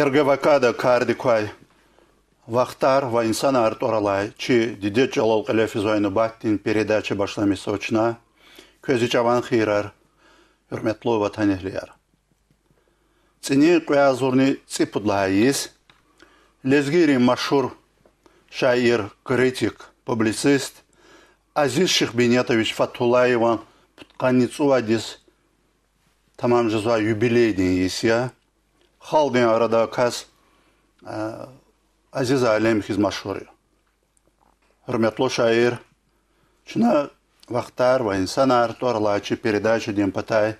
РГВК-да кардиквай вахтар ва инсан арторалай чи дидет жалал калефизойну баттин передача башламеса очна көзи жаван хирар hürmetli vatan ehliler. Цини куязурни ципудлаис лезгири машур шаир, критик, публицист Азиз Шихбинетович Фатулаева Путканицу Адис tamam жаза юбилейден есия халден арада каз Азиз Алем хизмашури. Hürmetli шаир чына вахтар ва инсанар торлачи передачи ден патай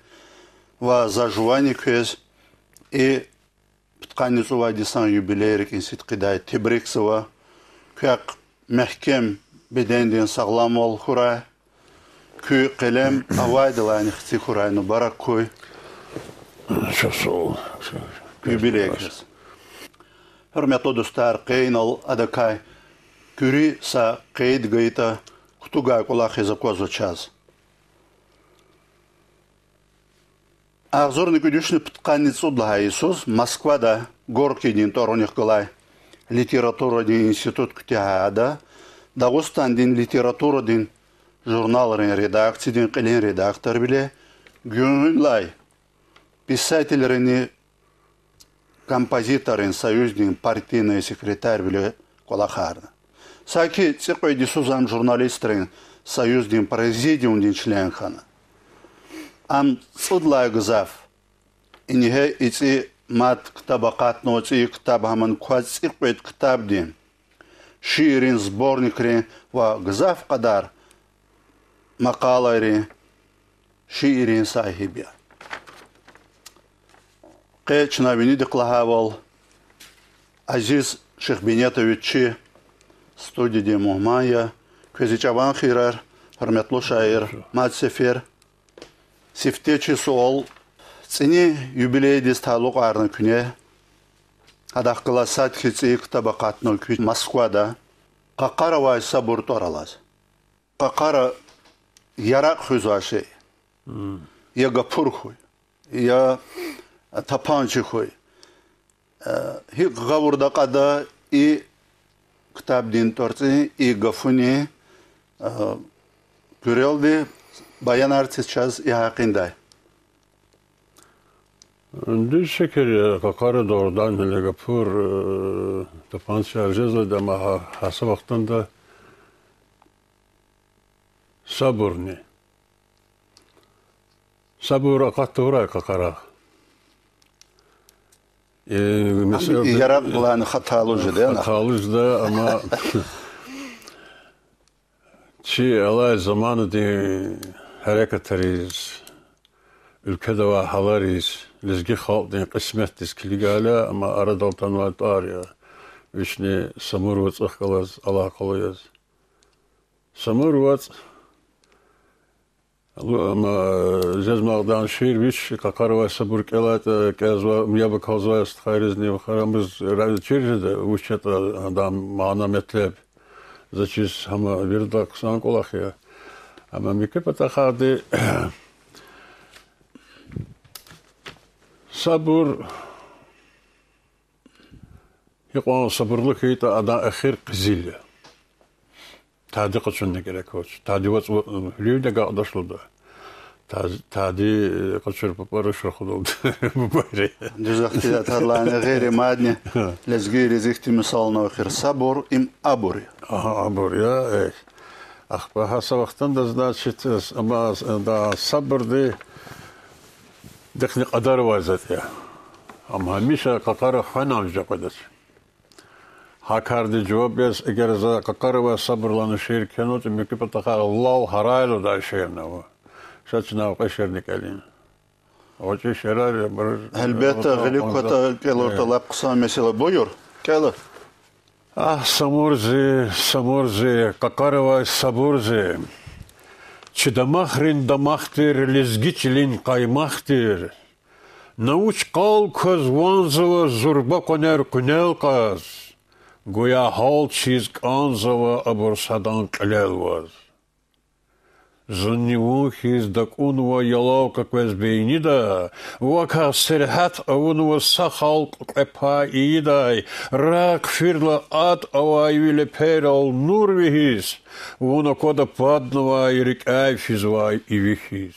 ва зажувани көз и Путканицу Адисан юбилейрик инсит кидай Тибриксова кök мехкем bedenden sağlam ol huray. Köy kalem avaydılan ihti hurayını barak koy. Çok sağ ol. Юбилейкіз. Hürmetli dostlar, qeynal adakay. Küri sa qeyd gayta kutugay kulak hezakwazo çaz. Ağzorni küdüşnü Putkanitsu dlahaysuz Moskvada Gorkidin toronik kolay литература дин институт күтәһәдә Дагыстан дин литература дин журналларын редакцияден кылен редактор биле гүнлай писательләрне композиторын союздин партийный секретарь биле колахарны. Саки цикойди сузам журналистрын союздин президиум дин членханы. Ам судлай гызав инеһе ици мат китабақат ноци китаб хаман квац иқбет китаб дин ширин сборникрин ва гзав қадар мақалайрин ширин сахибия қечна вини диқлахавал Азиз Шихбинетовичи студия Мухмая көзичаван хирар hürmetli şair Mat Sefer Siftечи суол Цини юбилейдес талуq арны күне адаққыла сат хитси кітабақатны күн Москвада қақара вай сабур торалаз. Қақара ярақ хүзаши. Я гапур хуй. Я тапанчи хуй. Хик ғавурда қада и кітап дин торци и гафуни көрелді баян артист час и хақиндай. Düz şeker kakarı doğrudan Legapur tapansı arjezle de ama hasa vaktinde sabır ne? Sabır akattı oraya kakara. Mesela yarak bulan hatalıcı değil mi? Hatalıcı da ama çi alay zamanı diye hareket ederiz. Ülkede ve halariz. Lezgi halkın kısmetiz kiligala ama arada tanıvat var ya. Vişne samurvat akılaz alakalıyız. Samurvat ama zezmağdan şehir viş kakarva sabur kelat kezva miyaba kozva istihariz ne varamız radçirde uçet adam mana metleb. Zaçiz ama bir daksan kolak ya. Ama mikepata xadi sabır يقول صبرلك هي أداء أخير قزيلة تعدي قصنا كذا كوش تعدي وات ليه ده قاعد أشلو ده تعدي قصر ببرش رخدود ببري جزاك الله تعالى أنا غير مادني لزجيري زختي مثالنا أخير صبر إم أبوري أبوري إيه أخبارها سوقتن ده شتى أما ده صبر ده دخل قدر وازت يا أما همیشه قطار خانم جاکدش هاکارد جواب بیس اگر ز قطار و صبر لانه شیر کنوت میکی پتاخا الله هرایلو دا شیر نوا شاید ناو قشر نکلین اوچه شرار بر البته غلیق کتا کلور طلب قسم مثلا بویر کلا самурзи قطار و صبرزی چه دماغرین دماغتر لزگیچلین قایماغتر نوچ قال کز وانزوا زربا کنر کنل قاز گویا حال چیز کانزوا ابر صدان قلیل واز Зуннивухис дакунва ялаука квезбейнида, вака серхат авунва сахал кепа идай, рак фирла ад авайвиле перал нурвихис, вуна кода паднова ирик айфизвай и вихис.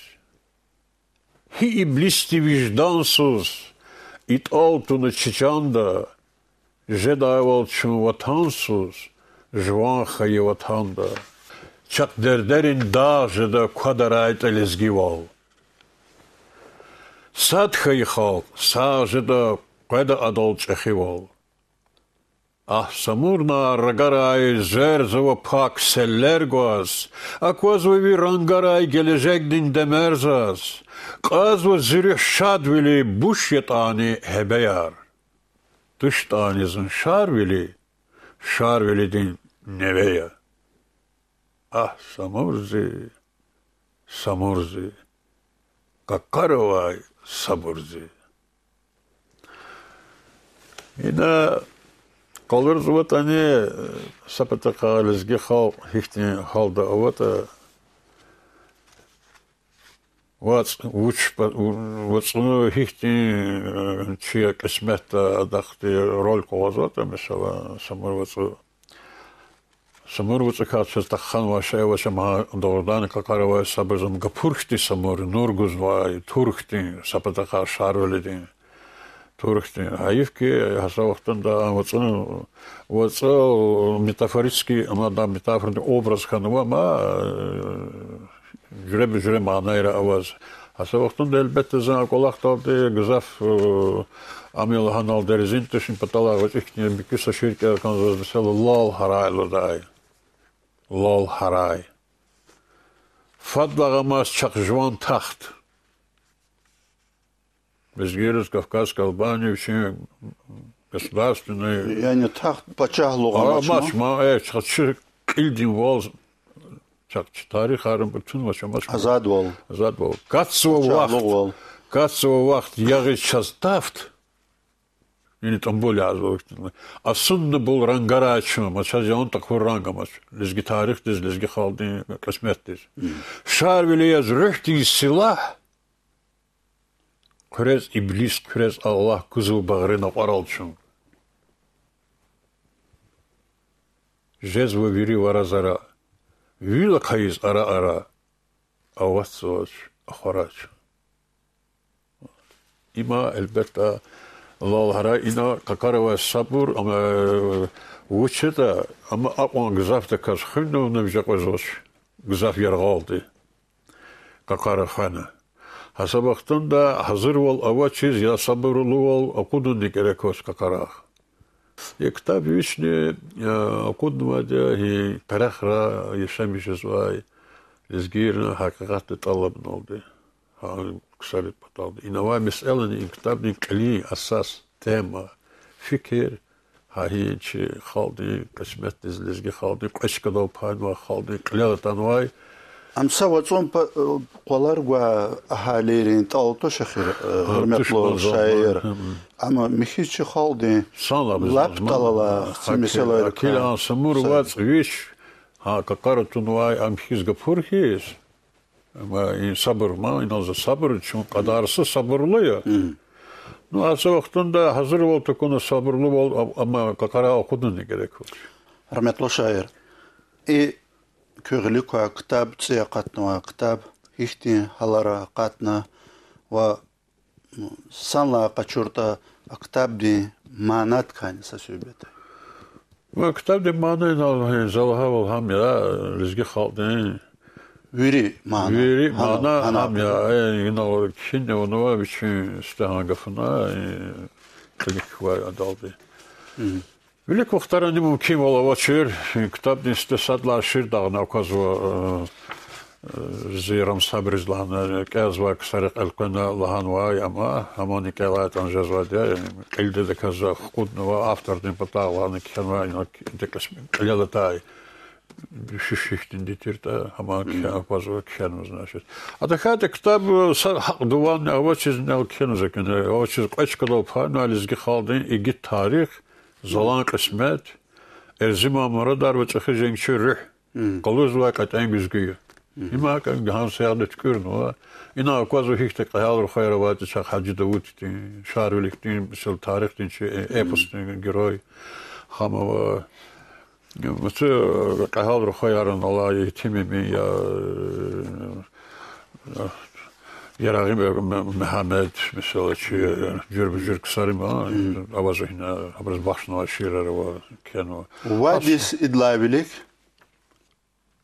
Хи и блисти виждансус, ит алтуна чичанда, жедайвал чумватансус, жванха еватанда. Чак дердерин даже да квадрайт элизгивал. Садхайхал, саже да кведа адолчехивал. А самурна рагарай зерзова пак селлергуас, аквазва вирангарай гележегдин демерзас, казва зирюшадвили бушетани хебеяр. Тыштанизын шарвили дин невея. А, самурзи, какаровай сабурзи. И на колверзуват они сапатака лезги хал, хихтни халда авата, вацуну хихтни чия кисмета дахти роль колазата, мисала самурвацу. Самурвуца кача тахан вашева шама дордан какарова сабзам гапурхти самур нургузвай турхти сапатака шарвелидин турхти аивки хасавахтан да вацуну метафорический амада метафорный образ ханува жреб манайра аваз хасавахтан да элбетте зан колахтарди гзаф амил ханал дерзинтешин патала вачихни бикуса ширка канзаз бисала лал харайлудай Лол харай. Фадлагамас чакжван тахт. Безгирус Кавказской Албании все государственные. Я не тахт почахлуга. Чак илдин вол. Чак тарих харам бутун машамаш. Азад вол. Кацова вахт ягы частафт. Не там более азовки. А сунна был рангарачо, мачази он такой рангамач. Лезги тарих дез, лезги халдин космет дез. Шарвили яз рехти сила. Крез иблис, крез Аллах кузу багрина паралчун. Жезва вири варазара. Вила кайз ара. Авасоч ахарач. Има элбетта Лал хара ина какарова сабур ама учета ама акон гзафта каш хинно навжаквазош гзаф яргалды какара хана хасабахтан да hazır вол ава чиз я сабурлу вол акудун дикерекос какарах я китаб вишне акудва да и тарахра яшамишзвай лизгирна хакикат талаб нолды كسرت بطال إنما مسألة إن كتابني كلي أساس تيما فكر هاي شيء خالدي قسمت نزلزجي خالدي قش كذا بحال خالدي كلية تنواي أم سوتون قلار وأهاليرين تالتو شخير هرمتلو شاعر أما مخيش خالدي لاب تلالا مثلا كلا سمور وات ويش ها كقارة نواي أم خيز جبورهيس ما صبر ما ينزل صبر شو قدارسه صبرليه ну а соғықтанда hazır бол токуна sabırlı бол ama какара окудун керек Rahmetli şair köğülü koya kitap tsiya qatna kitap ihti halara qatna va sanla qaçurta kitap di manat kanisa söhbeti va kitap di manat zalha vol ham ya rizgi xalqın Veri mana ham ya yine şimdi onu var için istehan gafına klik var adaldı. Велик вахтара не мумкин было вачер китап не стесадла шир дагна указва зирам сабризлана казва ксарик алкана лаханва яма амани калат анжазвадя килде де каза худнова автор не потала на кханва интекасм калатай шишихтин дитирта ама кхапазва кхану значит а такая китап дуван авачиз не кхану закена авачиз качкало панализ гихалдин и гит тарих Zalan kısmet, erzim amara dar ve çıkı zenkçi rüh. Kalız ve katayın güzgüyü. إما كان جهان سيادة كرنوا إنا كوزو هيك قهال خيروات شاخ حاج داوود تين شارو لكتين بسال تاريخ تين شيء إبوس تين جروي خامو مثل قهال خيران الله يتمي يا يراغيم محمد مثل شيء جرب كساري ما أوازه هنا أبرز بخشنا شيرة كانوا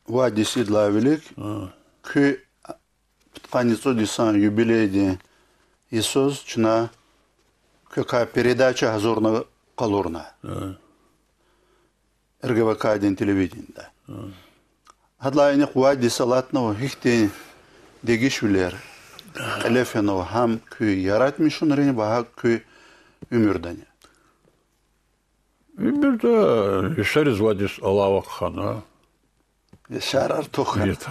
Вадис идлавилик, ки тканицу дисан юбилейди Иисус чна какая передача азорна калорна. РГВК один телевидение. Хадлайни вади салатного хихти дегишвилер. Элефенов хам ки яратмишун рени бага ки умирдане. Умирда ишарез вадис Аллах хана. Шар Артохан. Нет,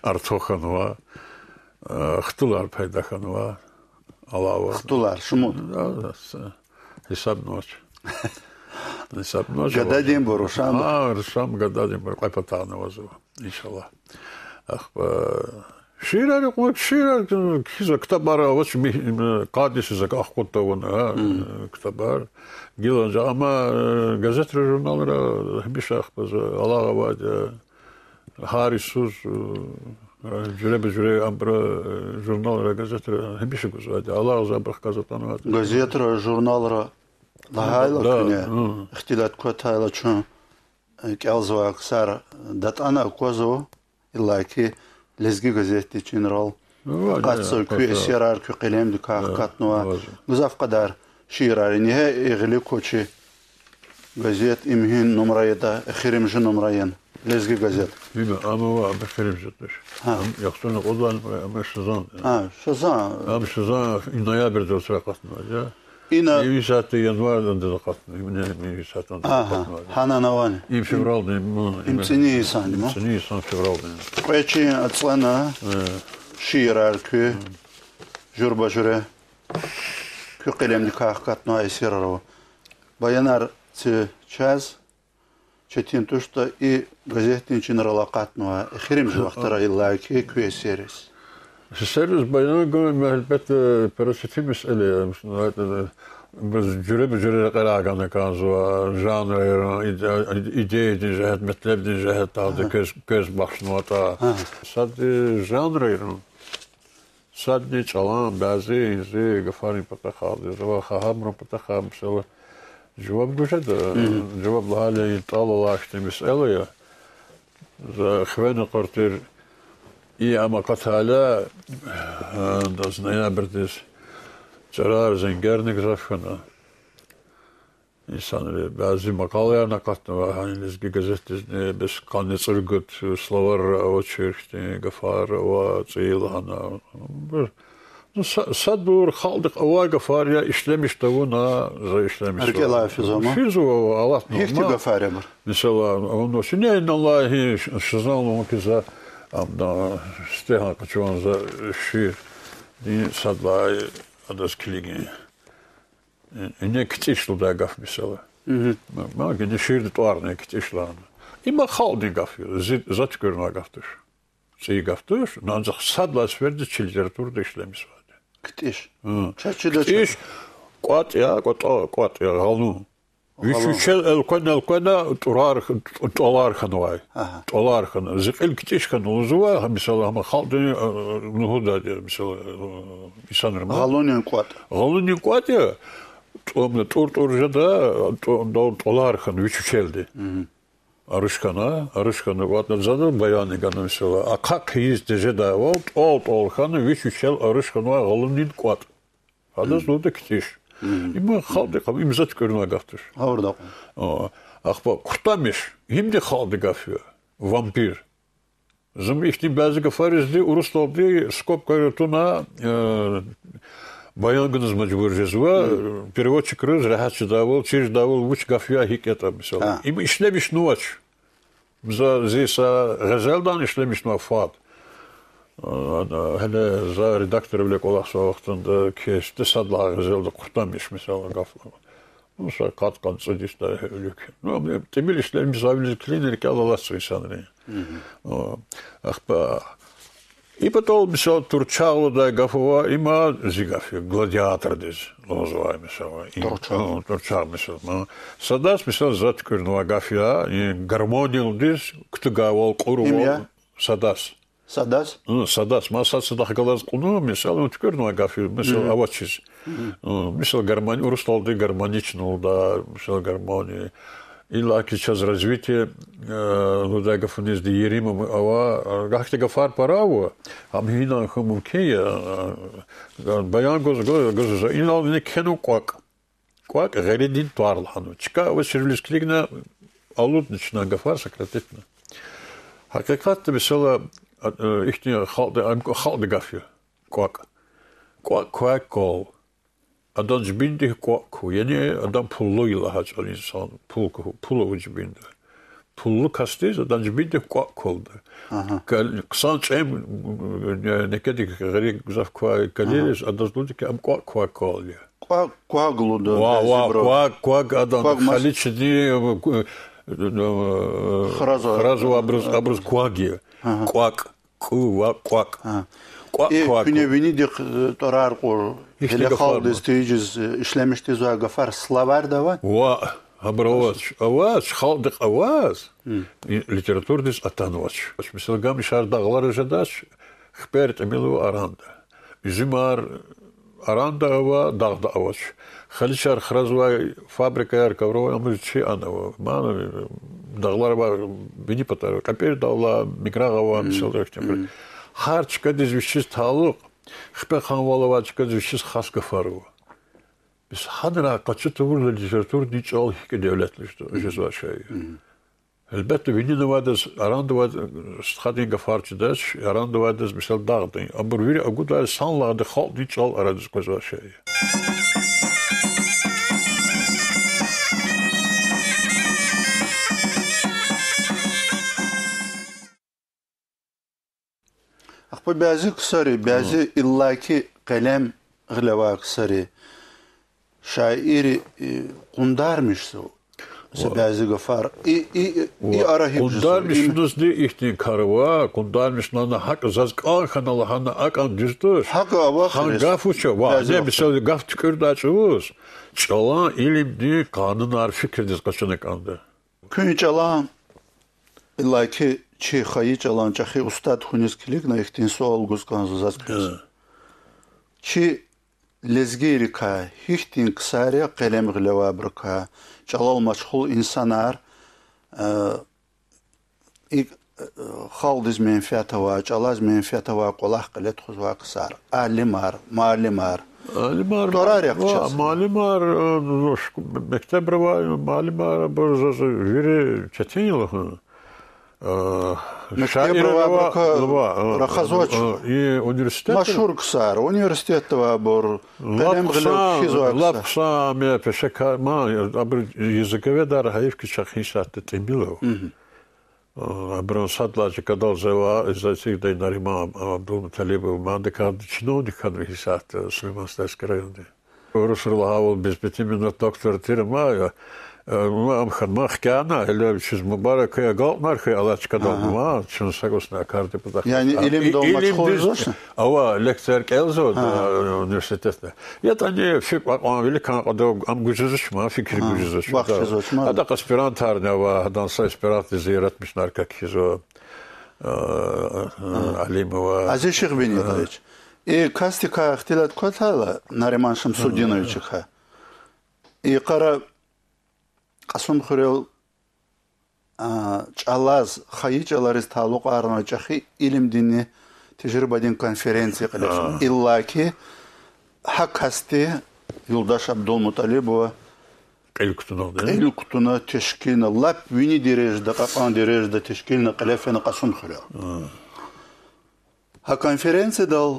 Артоханова. Хтулар Пайдаханова. Алава. Хтулар, шумут. Да, хисаб ночь. Хисаб ночь. Гададим бору, шам. Шам гададим бору. Айпатана вазу. Иншаллах. Ширар, ширар, киза ктабара, вот кадис из ахкотована, ктабар. Гилан, ама газеты журналра бишах паз Аллахавад Харисус жюре амбра журналра газеты бишагуз Аллах забрах газетанат. Газетра журналра лахайла куня ихтилат котайла чун кялзва аксар датана козо иллаки лезги газети чинрал قاتسو كي سيرار كي قلم دكا قاتنوا مزاف قدر شيرار نهاية إغلي كوتشي غازيت إمهين نمريدا أخيرم جن نمرين لزقي غازيت بما أما بخيرم جتش يقصون قضان أما شزان شزان شزان نويابر دوس قاتنوا جا إنا يسات ينوار عند قاتنوا من يسات عند قاتنوا هانا نواني إم فبراير إمتني إنسان ما إمتني إنسان فبراير قيتشي أتصلنا شيرار كي جربا جري كي قلم دكا قاتنوا يسيرارو Баянар час четин тушта и газетин чинрала қатнуа хирим жуақтара иллаки күйесерес. Сервис баянар гөм әлбәт параситим мәсьәле biz jüre qəraqanı kanzua janr ideya cəhət mətlab cəhət tadı göz baxışına ta sad janr sad çalan bazı izi qafari pataxadı və xahamro pataxam mesela جواب جوشد جواب لحاله يطالع لاشتي مسألة خوانا قرطير أما قتالا دازنايا بردس جرار زنگرنك زفنا İnsan bazı makalelerine katına hani lezgi gazetesine biz kanı sırgıt slavar o çirkti gafar o çeyilhana Sadur haldık ava gafar ya işlemiş tavuna işlemiş. Erkeğler fizama. Fizu Allah normal. Hifti gafar var. Mesela onun için ne Allah'ı şazanlı kiza amda steha kaçuanza şiir ni sadlay adas kiligi. Ne kitişlu da gaf mesela. Ma gene şiirde tuar ne kitişlan. İma haldı gafıyor. Zat görüne gaftır. Şey gaftır. Ancak sadlas verdi literatürde işlemiş var. Kitiş. Kitiş. Kuat ya halnu. Üçüçel elkona turar kanvay. Turar kan. Zikil kitiş kan uzuva mesela ama haldı nuhuda diyor mesela insanlar. Halunun kuat. Halunun kuat ya. Turjada turar kan üçüçeldi. Arışkanı vatna zaten bayanı kanı mesela. Akak hiç dejeda ol kanı üçüçel arışkanı var halunun kuat. Hadas no da kitiş. İma halde kam imzat görüne gaftır. Orada. Akba kurtamış. Şimdi halde gafıyor. Vampir. Zım işte bazı gafarizdi Uruslavdi skop kartuna Bayan mecbur cezva, переводчик rız rahatçı davul, çiz davul, uç gafya hikayeta mesela. İm işlemiş nuvaç. Bize zeysa gazeldan işlemiş nuvat. Hele za redaktör bile kolak soğuktunda kesti sadla gazelde kurtamış mesela gafla. Ну, что кат цадишь да люк. Ну, ты билишь, лем завели клинер, кала свисанри. Ах, и потом мисал турчало да гафова има зигафи гладиатор дез называем мисал. Турчал мисал. Садас мисал заткурну гафия и гармонию дез ктгавол курвол садас. Садас? Ну, садас, масад садах галаз куну, мисал ткурну гафия, мисал авачис. Мисал гармония, урусталды гармоничнул да, мисал гармония. И лаки сейчас развитие да гафунез де еримом ава гахте гафар параво амхина хумукея баян гоз инал не кену квак гередин туарлхану чка вешерлис клигна алут начина гафар сократично хакикат мисала ихне халде гафе квак кол Adam jbindi kwaku yani adam pulluyla haçal insan pulu jbindi pullu kastis adam jbindi kwakuldu kısan çem ne kadar gari güzel kwa kaliles adam dedi ki am kwakol ya Kwagludu kwak adam haliçdi хразу образ kwagi kwak Күне винидик торар кор. Hele halde stüyüz işlemişti zoğa gafar slavar da var. Avaz, haldık avaz. Literaturdis atanvaç. Mesela gam şar dağlar jadaş, xpert emilu aranda. Üzümar aranda ava dağda avaç. Xalişar xrazva fabrika yer kavrova ama şey anava. Mana dağlar var beni patar. Kaper dağla mikrağava mesela Harçka dizvişiz taluk, xpe xanvalovachka dizvişiz xas gafarı. Biz hadra kaçı tavırla literatür diçal hike devletleşti. Öjez var şey. Elbette beni de vardır, aranda var, stadin gafarçıdaş, aranda vardır, mesela dağdın. Ama bir agudar sanlarda xal diçal aradız koz var şey. Akpa bazı kısarı, bazı illaki kalem gılava kısarı, şairi kundarmışsa, bazı gafar, i arahip kundarmışsınız diye ihtin karıva, kundarmışsınız hak zazk kanalı hana akan düzdür. Hak ava Han gafuça var, ne mesela gaf tükürdü açığız. Çalan ilim diye kanunlar fikirdiz kaçanak andı. Kün çalan, illaki Çi xayı çalan çaxı ustad xuniskilik na ihtin sual guzkan zazkız. Çi lezgiri ka ihtin kısarya kalem gılava brka çalal maçhul insanar xaldiz menfiatava çalaz menfiatava qolah qilet xuzva kısar. Alimar, malimar. Malimar. Torar yakçaz. Malimar mektep rava malimar borzası viri çetin yılı. Рахазоч. И университет. Машур ксар. Университет var. Kalem gılав хизуакса. Лапса me пешека ma абр языковед архаевки чахисатте темилов. Аброн садлачи кадал зева изацик дай нарима Абдул Талибов мандекад чиновник кадрихисат Сулейманская районе. Русурлахавол без 5 минут доктор Тирма Am xanmaq kana elə siz mübarək qalmar ki alaçkadan var üçün sagosna kartı bu da. Yani ilim olmak xoruzsun. Ava lektor kelzo üniversitede. Ya tane fikr anvili kan am gücüzüşma fikir gücüzüşma. Hada aspirant harna va dansa aspirant ziyaretmişler kakizo Alimova. Aziz Şeyh Benitoviç. Kastika ihtilat kotala Nariman Şamsudinoviç'a. Qara Qasım Xurel çalaz xayıcalarız taluk arnaçaqı ilim dini tecrübedin konferansiya qilishim. İllaki hak hasti Yoldaş Abdulmutalibova qeyl kutuna teşkilini lap vini derejede qaqan derejede teşkilini qilafini Qasım Xurel. Ha konferansiyada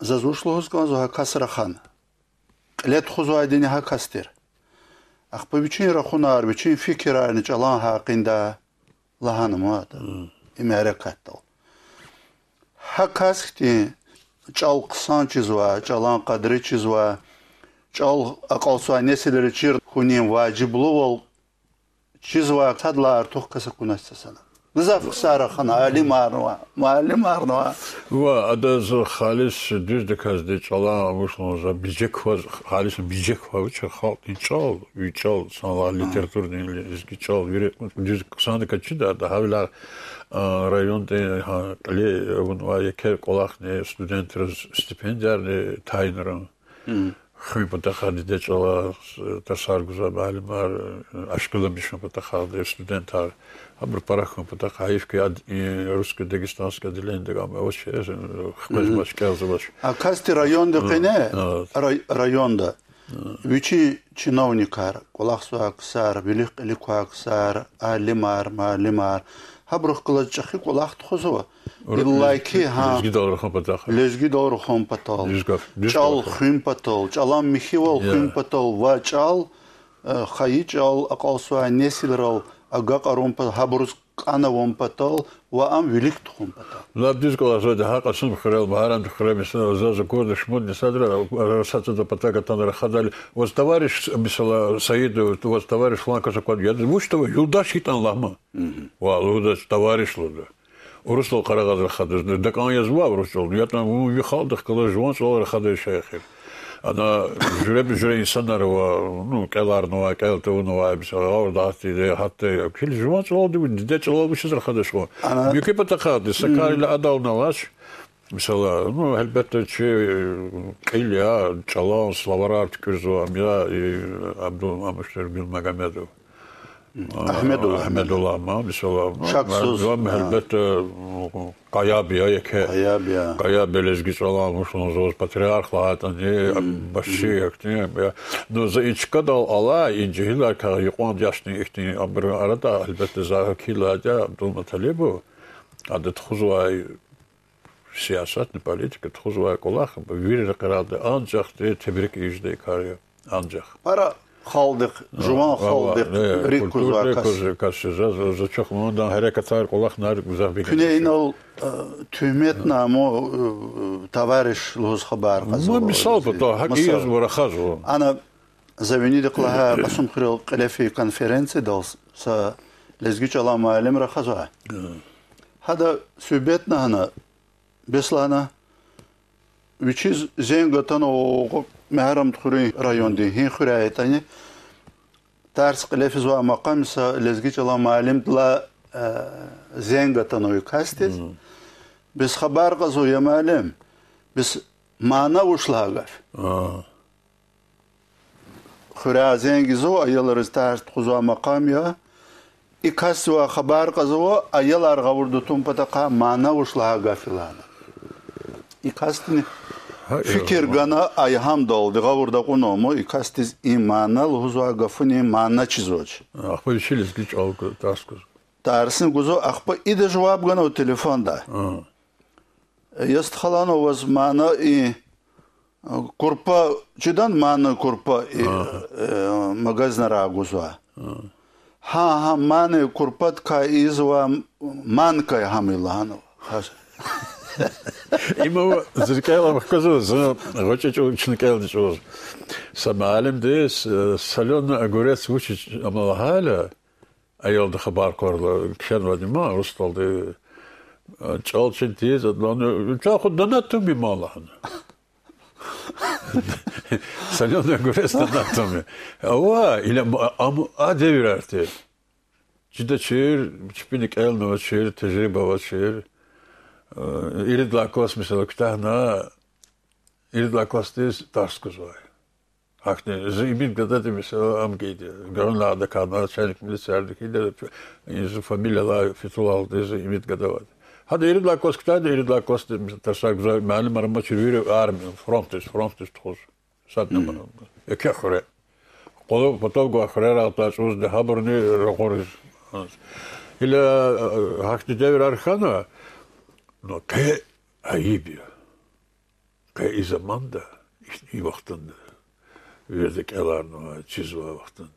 zazuşluğuz kanzo ha kasraxan. Qilet xuzadini ha kastir. Akpa bütün rahunar, bütün fikirlerini çalan hakkında lahanımadı. İmerekatlı. Hakaskti çal kısan çizva, çalan kadri çizva, çal akalsuay nesilleri çir хунин ваджиблу чизва тадла артух касакунасасана. Низав ксара хана алимарнова, малимарнова. Ва адаз халис дюздеказ де чала вышло за бижеква халис бижеква уча хал ичал сала литературный изгичал верит дюз ксана качида да хавла районде ле вон яке колахне студенттер стипендиарне тайнеран хипотахади де чала тасаргуза балмар ашкола мишн потахади студентар Абр парахон потахаевки русско-дагестанское отделение гамма вообще хмезмаш казалось. А касти районда кене районда вичи чиновникар колахсуа ксар велик ликуа ксар алимар малимар хабрух кылачхи колах тхозова иллайки ха лезги дор хон патал чал хим патал чалам михивал хим патал ва чал хаичал акалсуа несилрал Ага карумпа хабрус кана вомпатал ва ам велик тхумпатал. Лабдис колазо да хака сум хрел баран хремисна за код шмуд не садра расата да патага танра хадали. Вот товарищ мисала Саиду, вот товарищ фланка закон. Я думаю, что юлдаш хитан лама. Ва лудаш товарищ луда. Урусл карагазр хадыз. Да кан язва урусл. Я там уехал да кала жван сол хадыз шайхир. Она жреб инсанарова, ну, келарнова, келтовнова, ордати, хатте, кил жван солоди, де чолоби шизр хадешло. Мюки потахади, сакари ла адалналаш, мисала, ну, elbette Ilya, Çalan, Slavarar Tükürzo, Amya, Abdülhamid Gülmagomedov. Ahmedullah ma, mesela. Şaksız. Elbette Kayabiya, Kayabiya lezgi çalanmış, onun patriarhla, başı yakni. No, za içka dal ala, incihiller ka yuqan yaşni ikni, ama arada elbette zahakila da Abdülmuttalib, adet xuzvay siyaset, politika, xuzvay kolak, bir kararda ancak de tebrik icde karya, ancak. Para халдык, жуман халдык, рикуза каши за чохмондан харекатар колах нар гузахбек. Күнейнол тümет наму товарищ луз хабар казо. Ну мисал то хакиез варахазо. Ана завинидик лаха басум хрил قلفي конференции дал са лезгич ала маалим рахаза. Хада sübetna hana беслана вичиз зенгатано مهرم تخوري رايون دي هين خراي تاني تارس قلفز وا مقام سا لزگيچ الله معلم دلا زينغا تنوي كاستيز بس خبر قزو يا معلم بس معنا وشلاغف خرا زينگزو ايلرز تارس خزوا مقام يا ikaswa خبر قزو ايلار غوردو تم پتاقا معنا وشلاغفلان ikastini Fikir gana ayham doldu. Gavurda kunomu ikastiz imanal huzwa gafuni mana çizoç. Akpa işiliz güç algı taskuz. Tarsin guzo akpa ide cevap gana o telefonda. Jest halano vaz mana i kurpa çidan mana kurpa magaznara guzwa. Ha mana kurpat ka izwa manka hamilano. Ima zirkayla bakazız. Hoca çok çınıkayla çoğuz. Samalim des salon agores vuç ama hala ayolda haber korla kişen vadima rustaldı. Çalçın tez adlanı çok donattım bir malahını. Salon agores donattım. Ama ile adevir artık. Ciddi şehir, çipinik elme şehir, tecrübe var şehir. Iridlakos mesela kütahna Iridlakos des taskuzvay. Hakne zimin gadati mesela amgeydi. Gönlerde kalmadı çelik miliserdeki de yüzü familyalar fitulal des imit gadavat. Hadi Iridlakos kütahna Iridlakos des taskuzvay malum arama çürüyor army frontis tuz. Satna bana. Ekahre. Qolo potov khare atlas uz de haberni raqoriz. İla hakne devir arkana No te ayıp ya. Te zamanda işte vaktinde. Verdik elarno çizva vaktinde.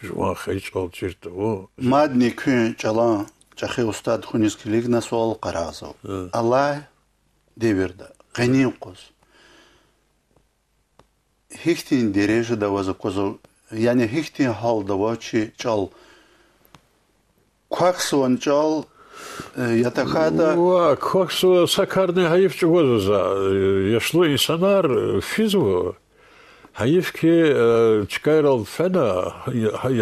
Şu an hiç olçirti o. Madni kün çalan çaxi ustad xuniskilik nasol qarazov. Allah devirdi. Gani qoz. Hiktin dereje da vaza kozov yani hiçbir halda var ki çal Quaxon çal yatakada Quaxo sakarne hayıf çıkıyorsa yaşlı insanlar fizwo hayıf ki çıkarıl fena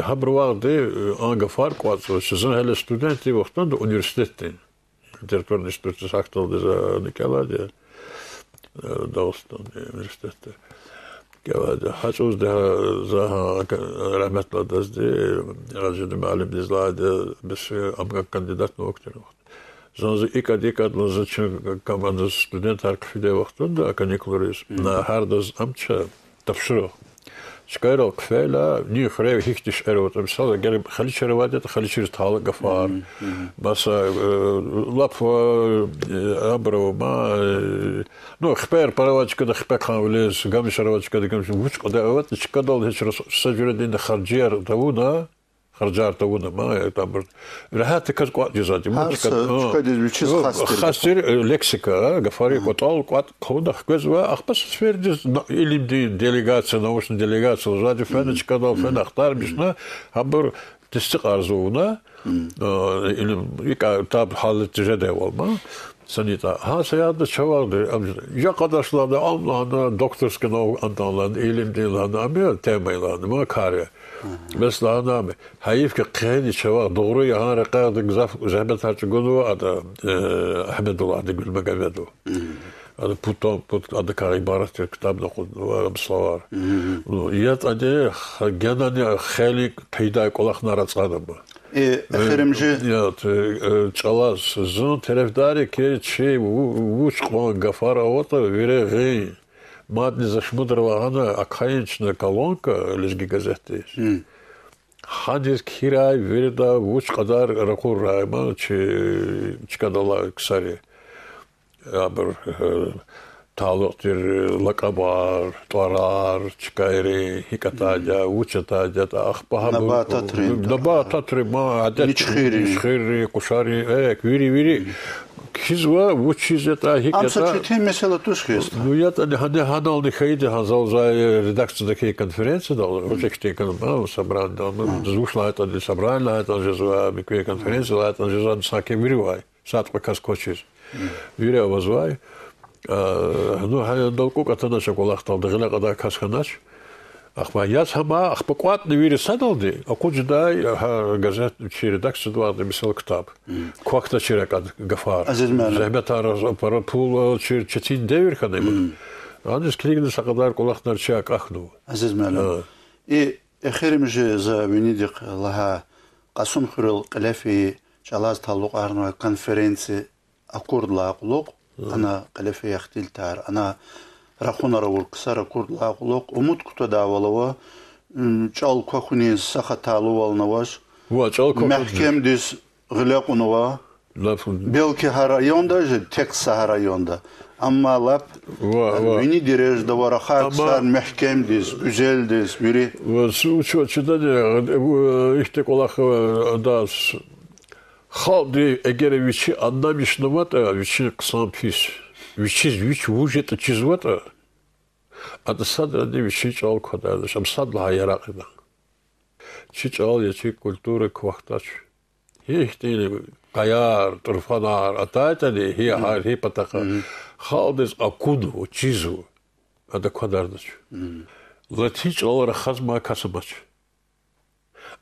habervardı angefar Quaxo sizin hele studenti vaktan da üniversitede Terpörn institutu saktıldı za Nikolaja dostum üniversitede Gavada haç uzda za rahmetli dazdı racını malim dizladı bis amga kandidat nokta Zanzı ikad lazım komanda student arkadaşı vaktinde kanikularız na her daz amça tafşırı Çıkarıl kfela niye xrev hiç diş erot mesela gelip Haliç Ervadet Haliç Talı Gafar basa laf abro ma no xper paravachka da xper khavles gamish paravachka da gamish vuch qada avat çıkadal hiç sajredin xarjiyar tavuna خرجار تونا ما يعتبر رهات كز قوات جزاتي ما çıkadı biçiz خاصير لكسيكا غفاري قطال قوات خود خكزوا اخبس سفير إليم دي делегация научная делегация راجع فانا çıkadal فانا اختار بيشنا خبر تستقارزونا إليم يكتب حالة جدة والما sanita ha seyada çavaldı ya arkadaşlar da Allah'ın doktorskın antanlan ilim dilhanı ama temaylandı mı kare mesela anam hayif ki qeni çaval doğru ya raqadı gzaf zahmet harcı gonu ada Ahmedullah adı Gülmegavedu adı put adı kare ibaret kitab da var slavar yat adı genani xali peyda qolaqna ratsada mı Xerimci ya çalas zın tarafdarı ki şey uç qon gafara ota vere gey madni zashmudralagana akayınçna kolonka lezgi gazete Hadis kiray verda uç kadar rakur rayma çıkadala ksari aber Talıqtir, lakabar, tvarar, çıkayri, hikataja, uçataja, ahbaha nabatatri, ma adet, nişkhiri, kuşari, viri, kizva, uçizeta, hikata. Amsa çetin mesela tuşkuyuz. Ну, я hanal нехайде, хазал за редакцию конференции, да, уже что-то собрание, звушла это, собрание, это же за микве конференции, это же за саке виривай, сад показ кочис. Виря возвай. Ну, هاي ندلقوك أتناش أقول أختار دغلا قدا كاسكناش أخبار ياس هما أخبار قوات نوير سنال دي أقول جداي ها جازات شي رداكس دوار مثل كتاب كوكتا شركة غفار زحمة عرض برا بول شير تشتين دير كنيم عندس كليجن سقدار قلقنا شاك أخنو عزيز مالا أخير مجي زابينيدق لها قسم خير القلافي جلاز تعلق أرنا كونفرنسي أكورد لاقلق أنا قلفي يختيل تار أنا رخونا رول كسر كورد لاقلق أمود كتو داولوا چال كوخوني سخا تالو والنواش محكم ديس غلاقونوا belki her rayonda tek sahar rayonda ama lap beni direj da var haklar mahkemdiz güzeldiz biri uçuda de işte kolak da Халди эгеревичи аннамишнувата, вичи ксампис, вич вужета чизвата, а да садради вичи чал кодада, шам садла яракида. Чи чал ячи культура квахтач. Хихтили каяр, турфанар, атайтали хи патаха. Халдис акуду чизу, а да кодардаш. Латич ал рахазма касабач.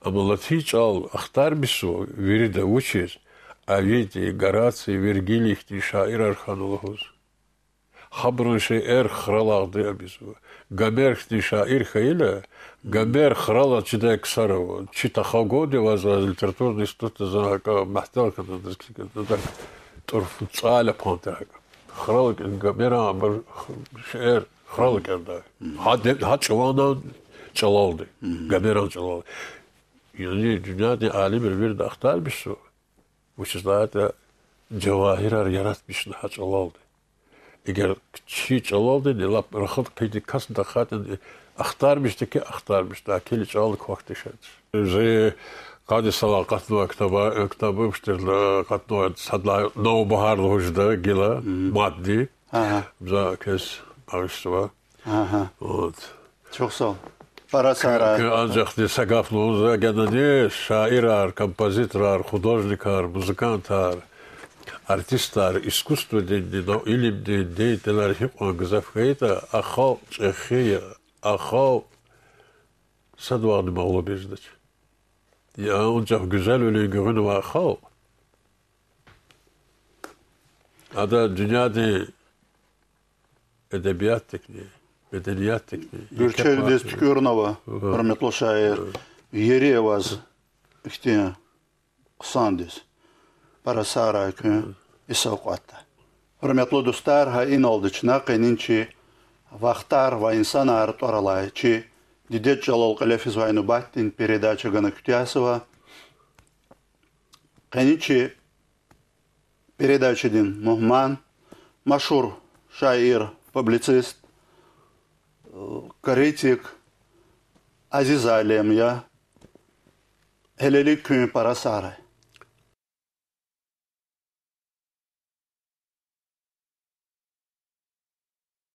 Амалатич ал ахтар бису вирида учис, а ведь Гораций, Вергилий, шаир арханулахус. Хабрунши хралах бису. Гомер шаир хаиля, Гомер храла чидай ксарова. Читахагоди ваза литературный институт за махталка турфуцаля понтак. Храл Гомера шаир храл керда. Хачвана çalaldı. Gameran çalaldı. Yani dünyada alim bir de aktar bir su. Bu çizlerde cevahirler yaratmış daha çalaldı. Eğer çiğ çalaldı ne lap rahat kaydı kasında katın aktarmıştı ki aktarmıştı. Akili çalık vakti şeydir. Zey kadi salakatlı kitabı iştirdi. Katlı sadla no baharlı hocda gila maddi. Bize kes bağıştı var. Çok sağ ol. Parasara. Ancak de Sagafluğuza gene şairler, kompozitörler, художникlar, muzikantlar, artistlar, искусство dedi, ilim dedi, hep o güzel fiyata, ahov, çekiye, ahov, sadvardı mağlup izdik. Ya ancak güzel öyle görünü var ahov. Ada dünyada edebiyat tekniği, medeniyet tekniği. Gürçeli Destükürnova, hürmetli şair, yeri evaz, işte, Sandis, Parasara köyü, İsavqat'ta. Hürmetli dostlar, ha in oldıçına qeninçi, vaqtar va insan arıt oralayçı, Didet Jalal Qalefiz va Inubattin передача Gana Kütyasova, qeninçi, передачадин Muhman, maşhur şair, publicist, kritik, Aziz Alem ya, helelik köyü Parasara.